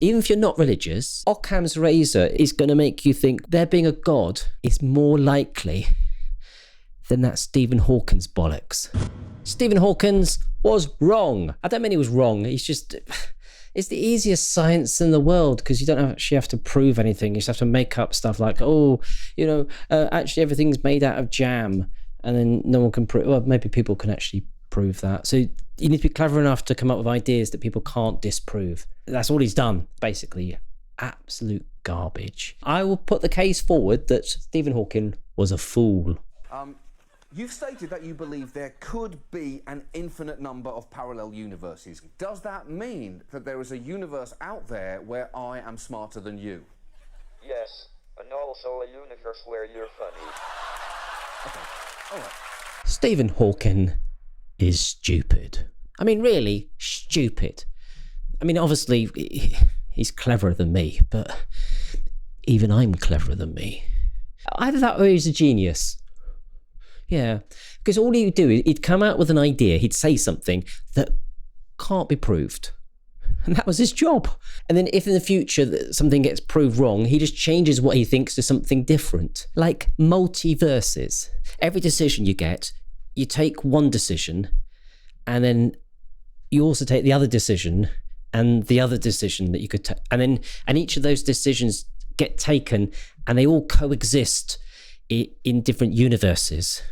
Even if you're not religious, Occam's razor is going to make you think there being a God is more likely than that Stephen Hawking's bollocks. Stephen Hawking's was wrong. I don't mean he was wrong. It's the easiest science in the world because you don't actually have to prove anything. You just have to make up stuff like, actually everything's made out of jam. And then no one can prove, well, maybe people can actually prove that. So you need to be clever enough to come up with ideas that people can't disprove. That's all he's done, basically. Absolute garbage. I will put the case forward that Stephen Hawking was a fool. You've stated that you believe there could be an infinite number of parallel universes. Does that mean that there is a universe out there where I am smarter than you? Yes, and also a universe where you're funny. Okay, all right. Stephen Hawking is stupid. I mean, really stupid. I mean, obviously, he's cleverer than me, but even I'm cleverer than me. Either that or he's a genius. Yeah, because all he'd do is he'd come out with an idea, he'd say something that can't be proved. And that was his job. And then if in the future something gets proved wrong, he just changes what he thinks to something different. Like multiverses. Every decision you get, you take one decision and then you also take the other decision and the other decision that you could take. And each of those decisions get taken and they all coexist in different universes.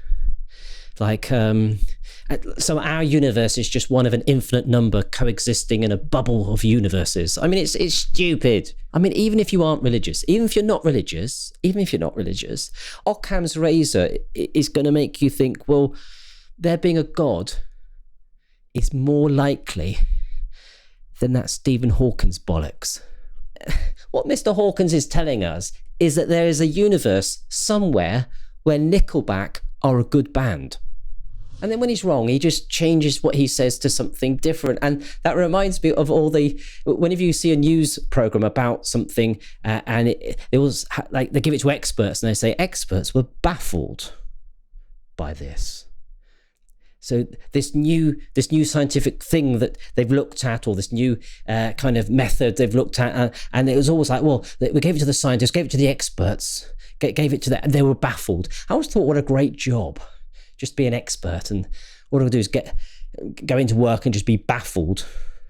Like, so our universe is just one of an infinite number coexisting in a bubble of universes. I mean, it's stupid. I mean, even if you aren't religious, even if you're not religious, Occam's razor is going to make you think, well, there being a God is more likely than that Stephen Hawking's bollocks. What Mr. Hawkins is telling us is that there is a universe somewhere where Nickelback are a good band. And then when he's wrong, he just changes what he says to something different. And that reminds me of whenever you see a news program about something and it was like they give it to experts and they say experts were baffled by this. So this new scientific thing that they've looked at, or this new kind of method they've looked at, and it was always like, well, we gave it to the scientists, gave it to the experts, gave it to them, and they were baffled. I always thought, what a great job, just be an expert, and all I'll do is go into work and just be baffled.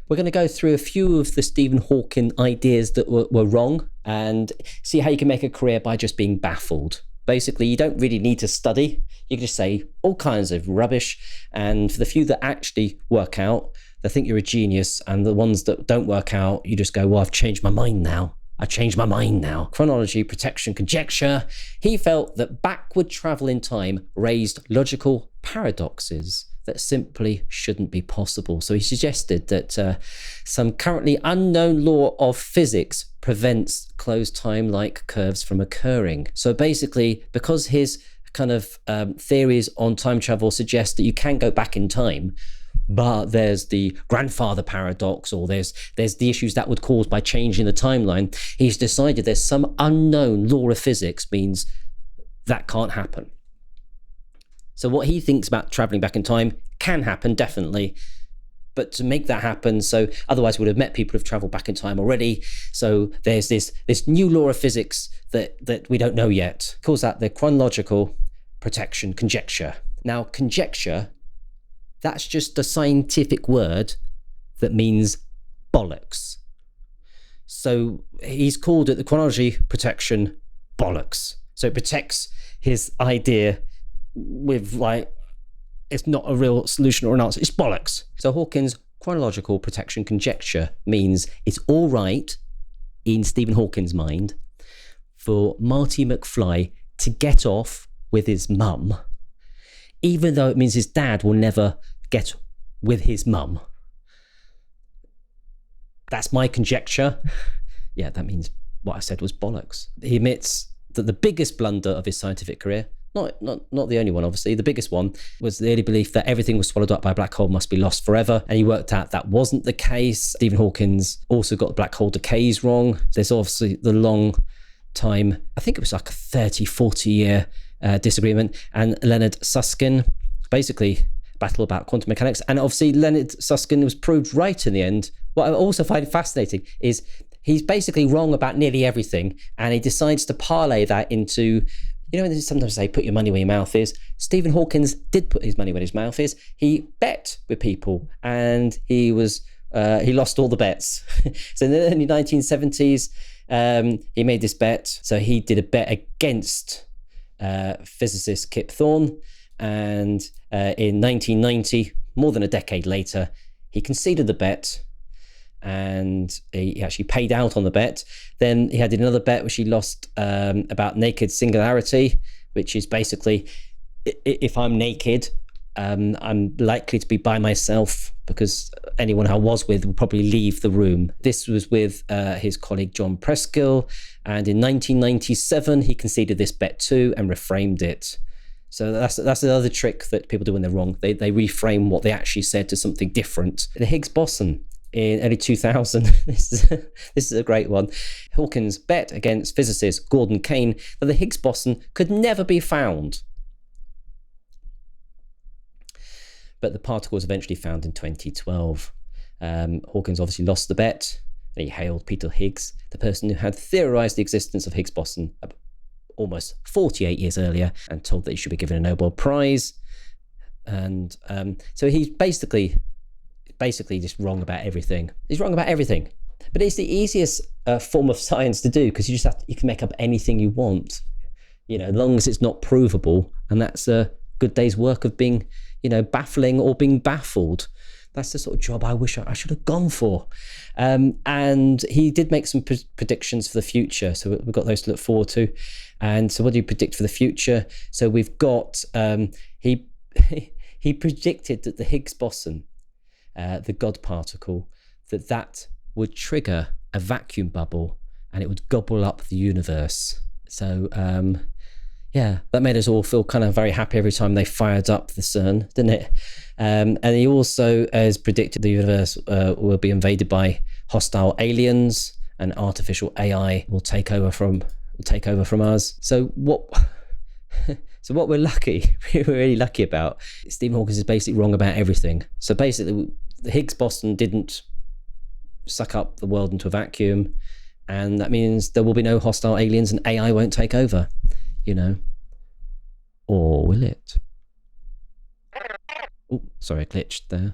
We're going to go through a few of the Stephen Hawking ideas that were wrong and see how you can make a career by just being baffled. Basically, you don't really need to study. You can just say all kinds of rubbish. And for the few that actually work out, they think you're a genius. And the ones that don't work out, you just go, well, I've changed my mind now. Chronology, protection, conjecture. He felt that backward travel in time raised logical paradoxes that simply shouldn't be possible. So he suggested that some currently unknown law of physics prevents closed time-like curves from occurring. So basically, because his kind of theories on time travel suggest that you can go back in time, but there's the grandfather paradox, or there's the issues that would cause by changing the timeline, he's decided there's some unknown law of physics means that can't happen. So what he thinks about traveling back in time can happen, definitely. But to make that happen, so otherwise we would have met people who've traveled back in time already. So there's this new law of physics that we don't know yet. He calls that the chronological protection conjecture. Now, conjecture, that's just a scientific word that means bollocks. So he's called it the chronology protection bollocks. So it protects his idea with, like, it's not a real solution or an answer, it's bollocks. So Hawking's chronological protection conjecture means it's all right, in Stephen Hawking's mind, for Marty McFly to get off with his mum, even though it means his dad will never get with his mum. That's my conjecture. Yeah, that means what I said was bollocks. He admits that the biggest blunder of his scientific career, not the only one, obviously, the biggest one, was the early belief that everything was swallowed up by a black hole must be lost forever. And he worked out that wasn't the case. Stephen Hawking's also got the black hole decays wrong. There's obviously the long time, I think it was like a 30, 40 year disagreement. And Leonard Susskind, basically battle about quantum mechanics. And obviously Leonard Susskind was proved right in the end. What I also find fascinating is He's basically wrong about nearly everything, and he decides to parlay that into, you know, sometimes they put your money where your mouth is. Stephen Hawkins did put his money where his mouth is. He bet with people, and he lost all the bets. So in the early 1970s, he made this bet. So he did a bet against physicist Kip Thorne, and in 1990, more than a decade later, he conceded the bet, and he actually paid out on the bet. Then he had another bet which he lost about naked singularity, which is basically, if I'm naked, I'm likely to be by myself, because anyone I was with would probably leave the room. This was with his colleague John Preskill, and in 1997 he conceded this bet too and reframed it. So that's another trick that people do when they're wrong. They reframe what they actually said to something different. The Higgs boson in early 2000, this is a great one. Hawkins bet against physicist Gordon Kane that the Higgs boson could never be found. But the particle was eventually found in 2012. Hawkins obviously lost the bet, and he hailed Peter Higgs, the person who had theorized the existence of Higgs boson almost 48 years earlier, and told that he should be given a Nobel Prize. And so he's basically just wrong about everything. He's wrong about everything. But it's the easiest form of science to do, because you can make up anything you want, you know, as long as it's not provable. And that's a good day's work of being, you know, baffling or being baffled. That's the sort of job I wish I should have gone for. And he did make some predictions for the future, so we've got those to look forward to. And so what do you predict for the future? So we've got, he predicted that the Higgs boson, the God particle, that would trigger a vacuum bubble and it would gobble up the universe. So yeah, that made us all feel kind of very happy every time they fired up the CERN, didn't it? And he also has predicted the universe will be invaded by hostile aliens, and artificial AI will take over from us. So what we're really lucky about, Stephen Hawking is basically wrong about everything. So basically, the Higgs boson didn't suck up the world into a vacuum, and that means there will be no hostile aliens and AI won't take over, you know. Or will it? Oh, sorry, I glitched there.